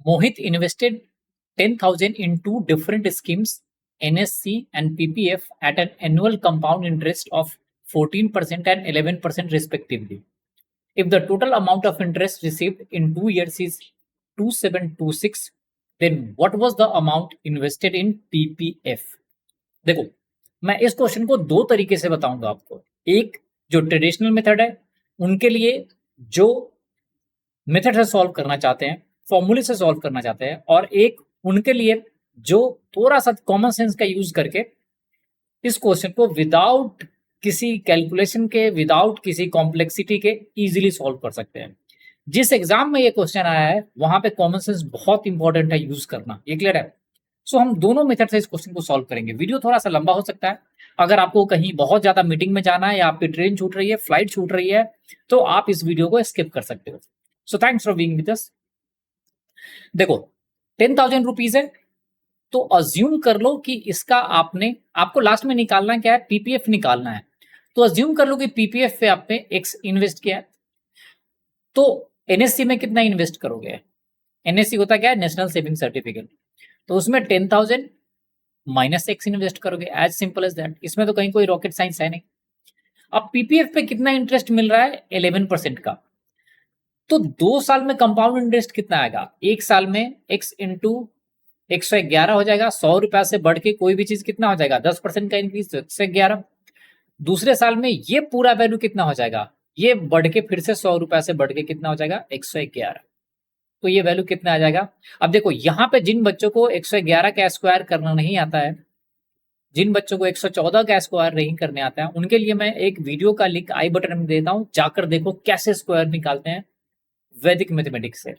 Mohit invested 10,000 in two different schemes, NSC and PPF, at an annual compound interest of 14% and 11% respectively. If the total amount of interest received in 2 years is 2726, then what was the amount invested in PPF? देखो, मैं इस question को दो तरीके से बताऊंगा आपको। एक जो ट्रेडिशनल मेथड है, उनके लिए जो मेथड से सॉल्व करना चाहते हैं, फॉर्मूले से सॉल्व करना चाहते हैं, और एक उनके लिए जो थोड़ा सा कॉमन सेंस का यूज करके इस क्वेश्चन को विदाउट किसी कैलकुलेशन के, विदाउट किसी कॉम्प्लेक्सिटी के इजीली सॉल्व कर सकते हैं। जिस एग्जाम में ये क्वेश्चन आया है वहां पे कॉमन सेंस बहुत इंपॉर्टेंट है यूज करना। ये क्लियर है? सो हम दोनों मेथड से इस क्वेश्चन को सॉल्व करेंगे। वीडियो थोड़ा सा लंबा हो सकता है। अगर आपको कहीं बहुत ज्यादा मीटिंग में जाना है या आपकी ट्रेन छूट रही है, फ्लाइट छूट रही है, तो आप इस वीडियो को स्किप कर सकते हो। So thanks for being with us. देखो, 10,000 रुपीज है, तो अज्यूम कर लो कि इसका आपको लास्ट में निकालना क्या है, पीपीएफ निकालना है। तो अज्यूम कर लो कि पीपीएफ पे आपने एक्स इन्वेस्ट किया है, तो एनएससी में कितना इन्वेस्ट करोगे? एनएससी होता क्या है? National saving certificate. तो उसमें 10,000 माइनस एक्स इन्वेस्ट करोगे, एज सिंपल एज दैट। इसमें तो कहीं कोई रॉकेट साइंस है नहीं। अब पीपीएफ पे कितना इंटरेस्ट मिल रहा है? 11% का। तो 2 साल में कंपाउंड इंटरेस्ट कितना आएगा? एक साल में एक्स इंटू 111 हो जाएगा। 100 रुपया से बढ़ के कोई भी चीज कितना हो जाएगा? 10% का इंक्रीज, तो 111। दूसरे साल में ये पूरा वैल्यू कितना हो जाएगा? ये बढ़ के फिर से 100 रुपया से बढ़ के कितना हो जाएगा? 111। तो ये वैल्यू कितना आ जाएगा? अब देखो, यहाँ पे जिन बच्चों को 111 का स्क्वायर करना नहीं आता है, जिन बच्चों को 114 का स्क्वायर नहीं करने आता है, उनके लिए मैं एक वीडियो का लिंक आई बटन में देता हूं, जाकर देखो कैसे स्क्वायर निकालते हैं वैदिक मैथमेटिक्स से।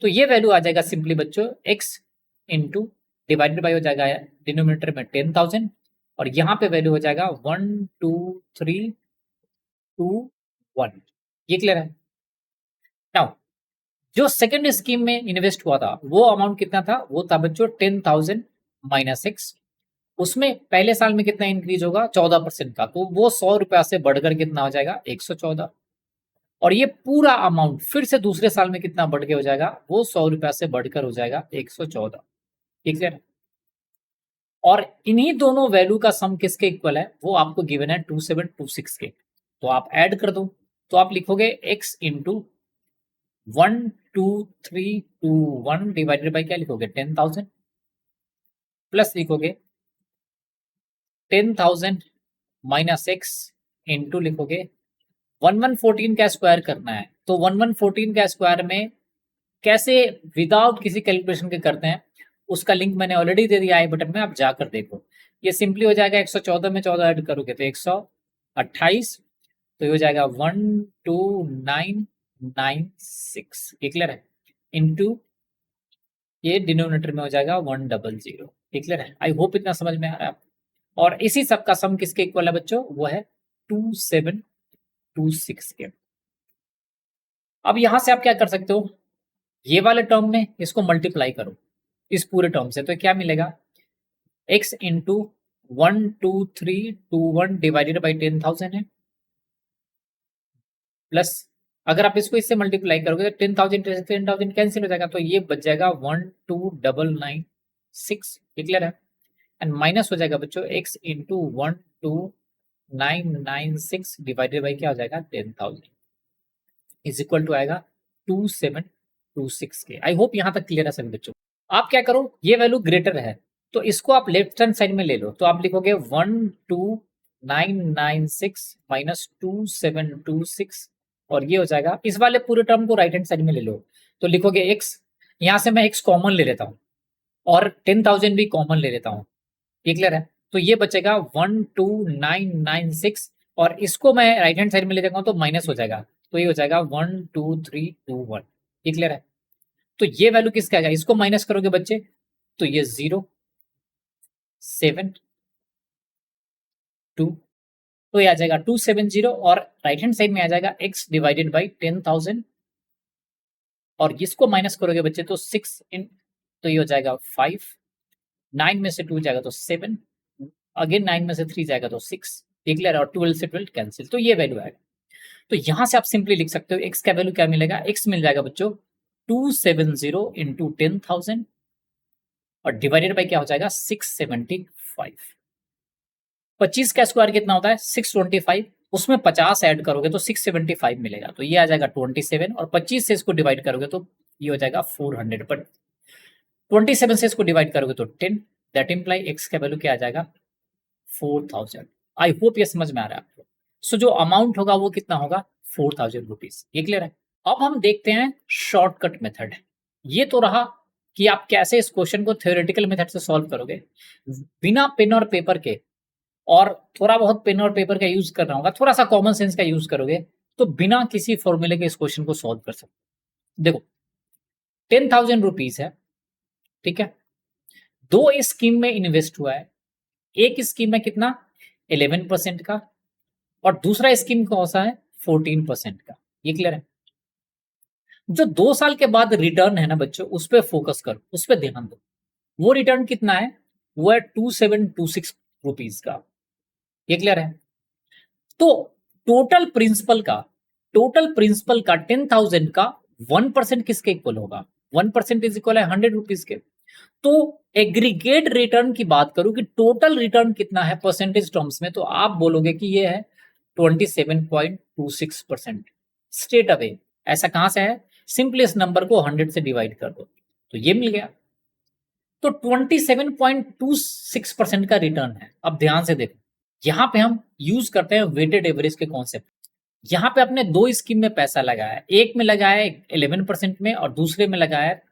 तो ये वैल्यू आ जाएगा सिंपली बच्चों, x इंटू डिवाइडेड बाई हो जाएगा डिनोमिनेटर में 10,000, और यहाँ पे वैल्यू हो जाएगा 12321। ये क्लियर है? नाउ जो सेकंड स्कीम में इन्वेस्ट हुआ था वो अमाउंट कितना था? वो था बच्चों 10,000 माइनस एक्स। उसमें पहले साल में कितना इंक्रीज होगा? 14% का। तो वो 100 रुपया से बढ़कर कितना हो जाएगा? 114। और ये पूरा अमाउंट फिर से दूसरे साल में कितना बढ़ के हो जाएगा? वो 100 रुपया से बढ़कर हो जाएगा 114। ठीक है? और इन्हीं दोनों वैल्यू का सम किसके इक्वल है? वो आपको गिवन है 2726 के। तो आप ऐड कर दो, तो आप लिखोगे x इंटू 12321 डिवाइडेड बाई क्या लिखोगे? 10,000, प्लस लिखोगे 10,000 माइनस एक्स इंटू लिखोगे 1114 का स्क्वायर करना है। तो 1114 का स्क्वायर में कैसे विदाउट किसी कैलकुलेशन के करते हैं, उसका लिंक मैंने ऑलरेडी दे दिया आई बटन में, आप जाकर देखो। ये सिंपली हो जाएगा 114 में 14 ऐड करोगे तो 128, तो ये हो जाएगा 12996। ये क्लियर है? इनटू ये डिनोमिनेटर में हो जाएगा 100। ये क्लियर है? आई होप इतना समझ में आ रहा है। और इसी सब का सम किसके इक्वल है बच्चों? वो है 2726 के। अब यहां से आप क्या कर सकते हो, ये वाले टर्म में इसको मल्टीप्लाई करो इस पूरे टर्म से, तो क्या मिलेगा? x इंटू 12321 डिवाइडेड बाई 10,000 है, प्लस अगर आप इसको इससे मल्टीप्लाई करोगे तो 10,000 कैंसिल हो जाएगा, तो ये बच जाएगा 12996। क्लियर है? एंड माइनस हो जाएगा बच्चों x इंटू 12996 डिवाइडेड बाई क्या हो जाएगा? 10,000 इज इक्वल टू आएगा 2726 के। आई होप यहां तक क्लियर है सभी बच्चों। आप क्या करो, ये वैल्यू ग्रेटर है तो इसको आप लेफ्ट हैंड साइड में ले लो, तो आप लिखोगे 12996 माइनस 2726, और ये हो जाएगा, इस वाले पूरे टर्म को राइट हैंड साइड में ले लो, तो लिखोगे x, यहां से मैं x कॉमन ले लेता हूं और 10,000 भी कॉमन ले लेता हूं। ये क्लियर है? तो ये बचेगा 12996, और इसको मैं राइट हैंड साइड में ले जाऊंगा तो माइनस हो जाएगा, तो ये हो जाएगा 12321। ये क्लियर है? तो ये वैल्यू किसका आएगा? इसको माइनस करोगे बच्चे तो ये 0 7 2, तो ये आ जाएगा 270, और राइट हैंड साइड में आ जाएगा x डिवाइडेड बाई 10,000, और इसको माइनस करोगे बच्चे तो 6 इन, तो ये हो जाएगा 5, 9 में से 2 जाएगा तो 7, अगेन 9 में से 3 जाएगा तो 6, ये क्लियर है, और 12 से 12 कैंसिल, तो ये वैल्यू आएगा। तो यहां से आप सिंपली लिख सकते हो x का वैल्यू क्या मिलेगा, x मिल जाएगा बच्चों 270 इंटू 10,000 और डिवाइडेड बाई क्या हो जाएगा 675। 25 का स्क्वायर कितना होता है 625, उसमें 50 ऐड करोगे तो 675 मिलेगा, तो ये आ जाएगा 27 और 25 से इसको डिवाइड करोगे तो ये हो जाएगा 400, बट 27 से इसको डिवाइड करोगे तो 10, दैट इंप्लाई एक्स का वैल्यू क्या आ जाएगा 4000। आई होप ये समझ में आ रहा है आपको। सो जो अमाउंट होगा वो कितना होगा 4000 रुपीज। ये क्लियर है। अब हम देखते हैं शॉर्टकट मेथड। ये तो रहा कि आप कैसे इस क्वेश्चन को थ्योरेटिकल मेथड से सॉल्व करोगे बिना पेन और पेपर के, और थोड़ा बहुत पेन और पेपर का यूज करना होगा, थोड़ा सा कॉमन सेंस का यूज करोगे तो बिना किसी फॉर्मूले के इस क्वेश्चन को सॉल्व कर सकते। देखो 10,000 रुपीज है, ठीक है, दो स्कीम में इन्वेस्ट हुआ है, एक स्कीम में कितना 11% का और दूसरा स्कीम कौन सा है 14% का। ये क्लियर है। जो 2 साल के बाद रिटर्न है ना बच्चों, उस पर फोकस करो, उस पर ध्यान दो। वो रिटर्न कितना है, वो है 2726 रुपीज का। ये क्लियर है। तो टोटल प्रिंसिपल का 10,000 का 1% किसके इक्वल होगा, 1% इज इक्वल है 100 रुपीज के। तो एग्रीगेट रिटर्न की बात करूं कि टोटल रिटर्न कितना है परसेंटेज टर्म्स में, तो आप बोलोगे कि ये है 27.26%। स्ट्रेट अवे ऐसा कहां से है, सिंपली इस नंबर को 100 से डिवाइड कर दो तो ये मिल गया। तो 27.26% का रिटर्न है। अब ध्यान से देखो, यहां पे हम यूज करते हैं वेटेड एवरेज के कॉन्सेप्ट। यहां पे अपने दो स्कीम में पैसा लगाया है, एक में लगाया है 11% में और दूसरे में लगाया है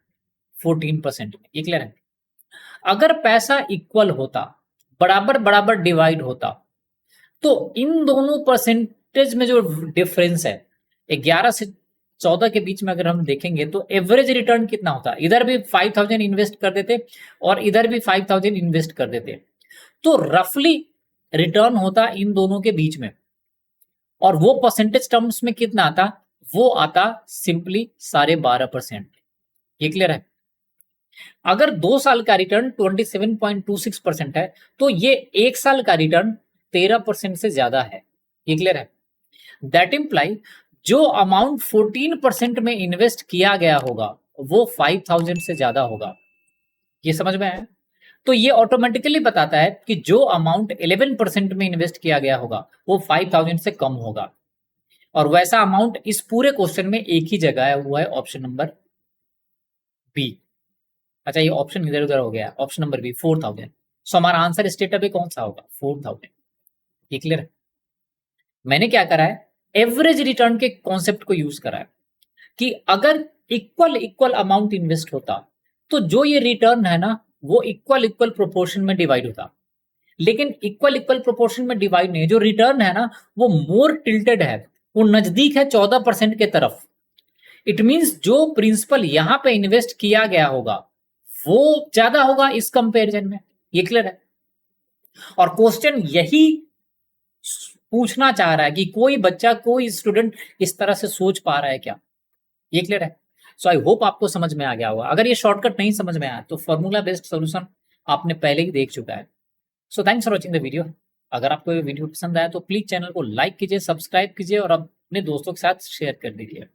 14% में। ये क्लियर है। अगर पैसा इक्वल होता, बराबर बराबर डिवाइड होता, तो इन दोनों परसेंटेज में जो डिफरेंस है 11 से 14 के बीच में अगर हम देखेंगे तो एवरेज रिटर्न कितना होता, इधर भी 5,000 इन्वेस्ट कर देते और इधर भी 5,000 इन्वेस्ट कर देते, तो रफली रिटर्न होता इन दोनों के बीच में, और वो परसेंटेज टर्म्स में कितना आता, वो आता सिंपली 12.5%। ये क्लियर है। अगर 2 साल का रिटर्न 27.26% है तो ये 1 साल का रिटर्न 13% से ज्यादा है। ये क्लियर है। दैट इंप्लाई जो अमाउंट 14% में इन्वेस्ट किया गया होगा वो 5,000 से ज्यादा होगा। ये समझ में आया। तो ये ऑटोमेटिकली बताता है कि जो अमाउंट 11% में इन्वेस्ट किया गया होगा वो 5,000 से कम होगा, और वैसा अमाउंट इस पूरे क्वेश्चन में एक ही जगह हुआ है, ऑप्शन नंबर बी। अच्छा ये ऑप्शन इधर उधर हो गया, ऑप्शन नंबर बी 4,000। सो हमारा आंसर स्टेट अभी कौन सा होगा 4,000। ये क्लियर है। मैंने क्या करा है, एवरेज रिटर्न के कॉन्सेप्ट को यूज करा है कि अगर इक्वल अमाउंट इन्वेस्ट होता तो जो ये रिटर्न है ना वो इक्वल प्रोपोर्शन में डिवाइड होता, लेकिन इक्वल प्रोपोर्शन में डिवाइड नहीं, जो रिटर्न है ना वो मोर टिल्टेड है, वो नजदीक है 14% के तरफ। इट मींस जो प्रिंसिपल यहां पे इन्वेस्ट किया गया होगा वो ज्यादा होगा इस कंपैरिजन में। ये क्लियर है। और क्वेश्चन यही पूछना चाह रहा है कि कोई बच्चा, कोई स्टूडेंट इस तरह से सोच पा रहा है क्या। ये क्लियर है। सो आई होप आपको समझ में आ गया होगा। अगर ये शॉर्टकट नहीं समझ में आया तो फॉर्मूला बेस्ड सॉल्यूशन आपने पहले ही देख चुका है। So thanks for watching the video. अगर आपको ये वीडियो पसंद आया तो प्लीज चैनल को लाइक कीजिए, सब्सक्राइब कीजिए और अपने दोस्तों के साथ शेयर कर दीजिए।